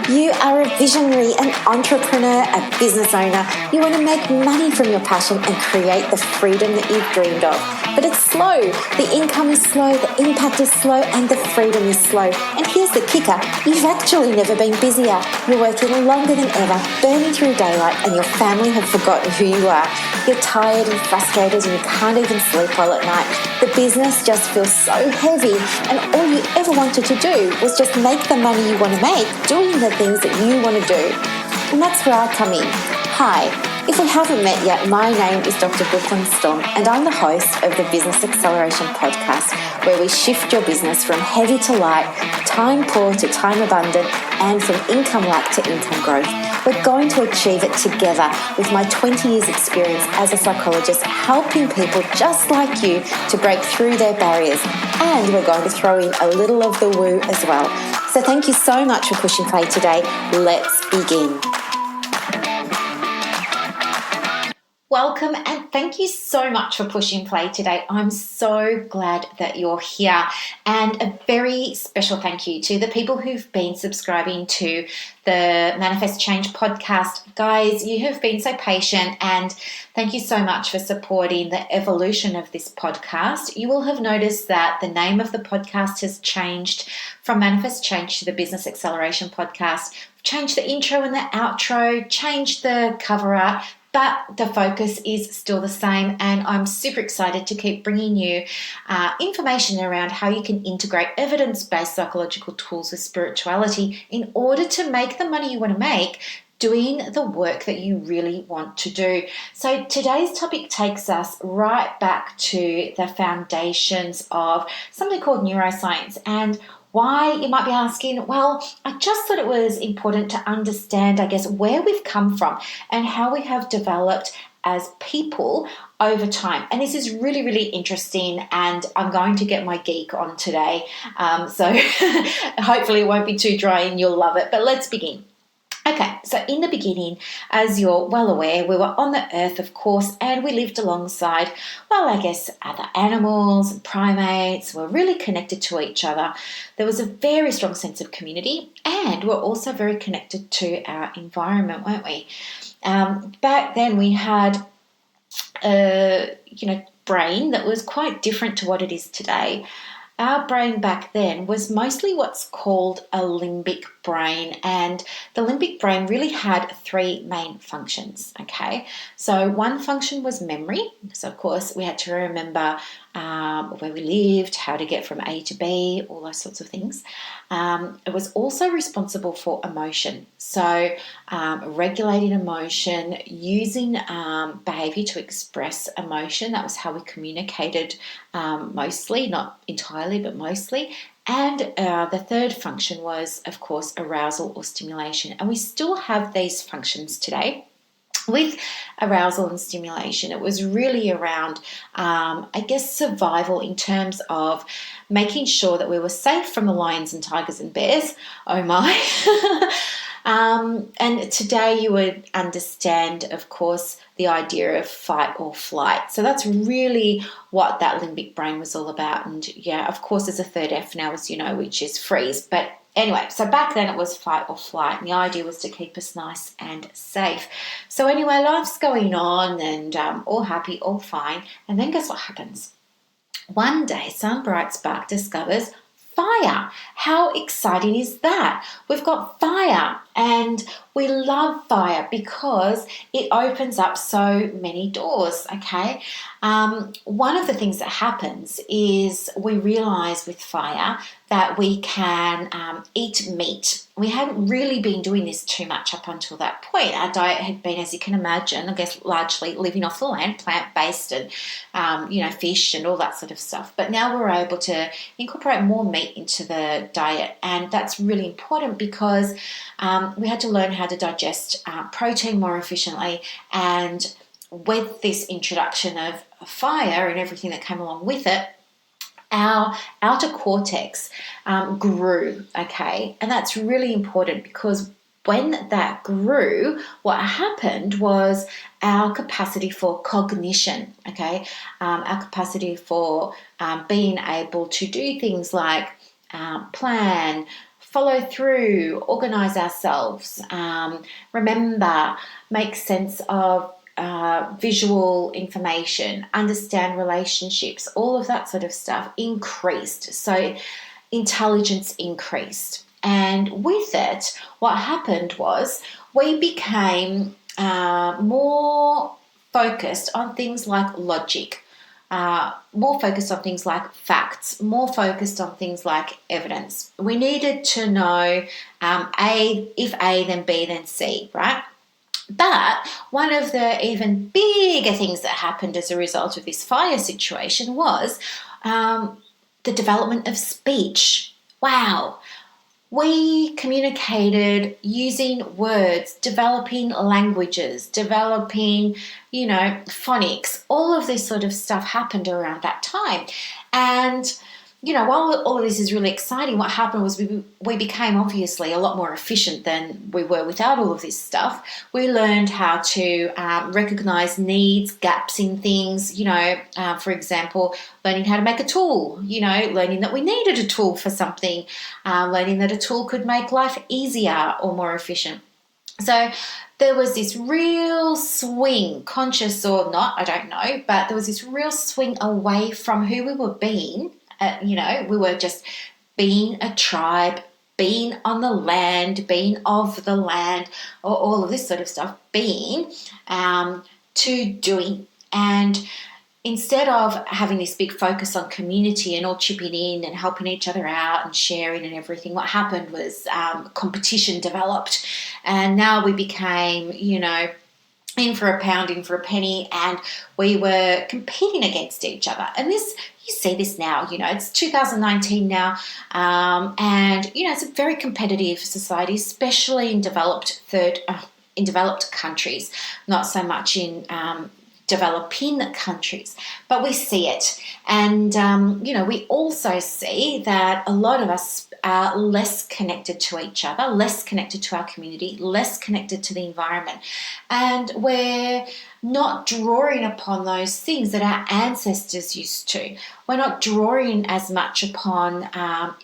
You are a visionary, an entrepreneur, a business owner. You want to make money from your passion and create the freedom that you've dreamed of. But it's slow. The income is slow, the impact is slow, and the freedom is slow. And here's the kicker. You've actually never been busier. You're working longer than ever, burning through daylight, and your family have forgotten who you are. You're tired and frustrated and you can't even sleep well at night. The business just feels so heavy, and all you ever wanted to do was just make the money you want to make doing the things that you want to do. And that's where I come in. Hi, if we haven't met yet, my name is Dr. Storme, and I'm the host of the Business Acceleration Podcast, where we shift your business from heavy to light, time poor to time abundant, and from income lack to income growth. We're going to achieve it together with my 20 years experience as a psychologist, helping people just like you to break through their barriers. And we're going to throw in a little of the woo as well. So thank you so much for pushing play today. Let's begin. Welcome and thank you so much for pushing play today. I'm so glad that you're here, and a very special thank you to the people who've been subscribing to the Manifest Change podcast. Guys, you have been so patient, and thank you so much for supporting the evolution of this podcast. You will have noticed that the name of the podcast has changed from Manifest Change to the Business Acceleration Podcast. We've changed the intro and the outro, changed the cover art, but the focus is still the same, and I'm super excited to keep bringing you information around how you can integrate evidence-based psychological tools with spirituality in order to make the money you want to make doing the work that you really want to do. So today's topic takes us right back to the foundations of something called neuroscience. And why, you might be asking, well, I just thought it was important to understand, I guess, where we've come from and how we have developed as people over time. And this is really, really interesting, and I'm going to get my geek on today. So hopefully it won't be too dry and you'll love it. But let's begin. Okay, so in the beginning, as you're well aware, we were on the earth, of course, and we lived alongside, well, I guess, other animals and primates. We're really connected to each other. There was a very strong sense of community, and we're also very connected to our environment, weren't we? Back then, we had a brain that was quite different to what it is today. Our brain back then was mostly what's called a limbic brain, and the limbic brain really had three main functions, okay? So one function was memory. So, of course, we had to remember where we lived, how to get from A to B, all those sorts of things. It was also responsible for emotion. So regulating emotion, using behavior to express emotion. That was how we communicated mostly, not entirely, but mostly. And the third function was, of course, arousal or stimulation. And we still have these functions today. With arousal and stimulation, it was really around, survival in terms of making sure that we were safe from the lions and tigers and bears. Oh my. And today you would understand, of course, the idea of fight or flight. So that's really what that limbic brain was all about. And yeah, of course, there's a third F now, as you know, which is freeze. But anyway, so back then it was fight or flight, and the idea was to keep us nice and safe. So anyway, life's going on, and all happy, all fine. And then guess what happens? One day, some bright spark discovers fire. How exciting is that? We've got fire, and we love fire because it opens up so many doors, okay? One of the things that happens is we realize with fire that we can eat meat. We hadn't really been doing this too much up until that point. Our diet had been, as you can imagine, I guess largely living off the land, plant-based, and fish and all that sort of stuff. But now we're able to incorporate more meat into the diet, and that's really important because we had to learn how to digest protein more efficiently. And with this introduction of fire and everything that came along with it, our outer cortex grew, okay? And that's really important because when that grew, what happened was our capacity for cognition, okay? Our capacity for being able to do things like plan, follow through, organize ourselves, remember, make sense of visual information, understand relationships, all of that sort of stuff increased. So intelligence increased. And with it, what happened was we became more focused on things like logic, more focused on things like facts, more focused on things like evidence. We needed to know if A, then B, then C, right? But one of the even bigger things that happened as a result of this fire situation was the development of speech. Wow. We communicated using words, developing languages, developing, phonics. All of this sort of stuff happened around that time. And while all of this is really exciting, what happened was we became obviously a lot more efficient than we were without all of this stuff. We learned how to recognize needs, gaps in things, for example, learning how to make a tool, learning that we needed a tool for something, learning that a tool could make life easier or more efficient. So there was this real swing, conscious or not, I don't know, but there was this real swing away from who we were being. We were just being a tribe, being on the land, being of the land, or all of this sort of stuff, being to doing. And instead of having this big focus on community and all chipping in and helping each other out and sharing and everything, what happened was competition developed. And now we became, in for a pound, in for a penny, and we were competing against each other. And this, you see this now, it's 2019 now, and it's a very competitive society, especially in developed countries, not so much in developing countries, but we see it. And, we also see that a lot of us are less connected to each other, less connected to our community, less connected to the environment. And we're not drawing upon those things that our ancestors used to. We're not drawing as much upon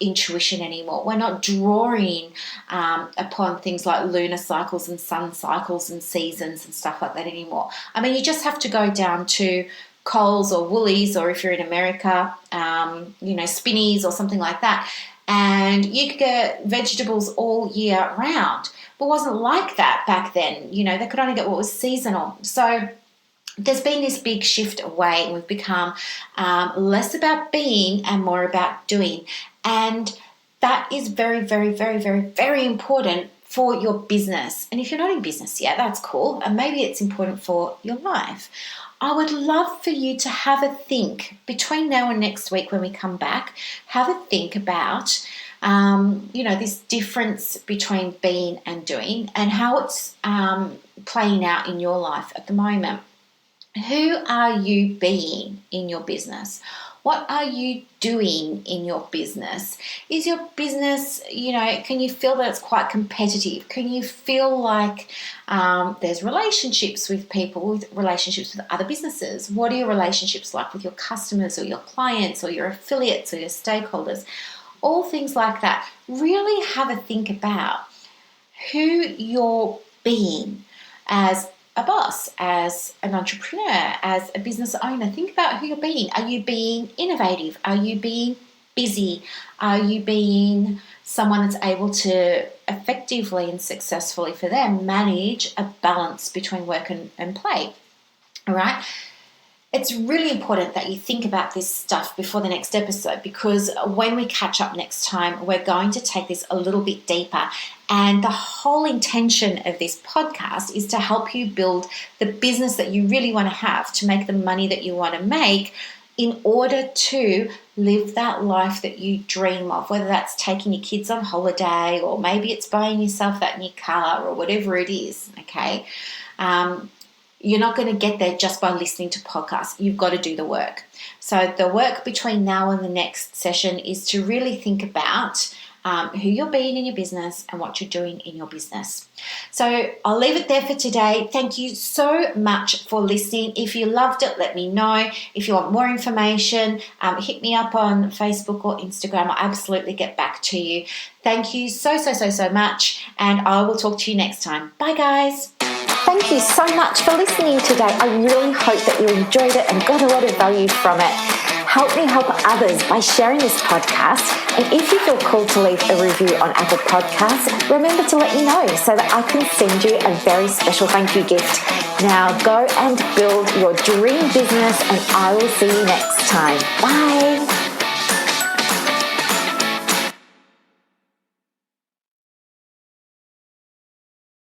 intuition anymore. We're not drawing upon things like lunar cycles and sun cycles and seasons and stuff like that anymore. I mean, you just have to go down to Coles or Woolies, or if you're in America, Spinneys or something like that, and you could get vegetables all year round. But it wasn't like that back then. They could only get what was seasonal. So there's been this big shift away, and we've become less about being and more about doing. And that is very, very, very, very, very important for your business. And if you're not in business yet, that's cool. And maybe it's important for your life. I would love for you to have a think between now and next week when we come back. Have a think about, this difference between being and doing and how it's playing out in your life at the moment. Who are you being in your business? What are you doing in your business? Is your business, can you feel that it's quite competitive? Can you feel like there's relationships with people, with relationships with other businesses? What are your relationships like with your customers or your clients or your affiliates or your stakeholders? All things like that. Really have a think about who you're being as a boss, as an entrepreneur, as a business owner. Think about who you're being. Are you being innovative? Are you being busy? Are you being someone that's able to effectively and successfully for them manage a balance between work and play? All right. It's really important that you think about this stuff before the next episode, because when we catch up next time, we're going to take this a little bit deeper. And the whole intention of this podcast is to help you build the business that you really want to have, to make the money that you want to make in order to live that life that you dream of, whether that's taking your kids on holiday or maybe it's buying yourself that new car or whatever it is, okay? You're not going to get there just by listening to podcasts. You've got to do the work. So the work between now and the next session is to really think about who you're being in your business and what you're doing in your business. So I'll leave it there for today. Thank you so much for listening. If you loved it, let me know. If you want more information, hit me up on Facebook or Instagram. I'll absolutely get back to you. Thank you so much, and I will talk to you next time. Bye, guys. Thank you so much for listening today. I really hope that you enjoyed it and got a lot of value from it. Help me help others by sharing this podcast. And if you feel called to leave a review on Apple Podcasts, remember to let me know so that I can send you a very special thank you gift. Now go and build your dream business, and I will see you next time. Bye.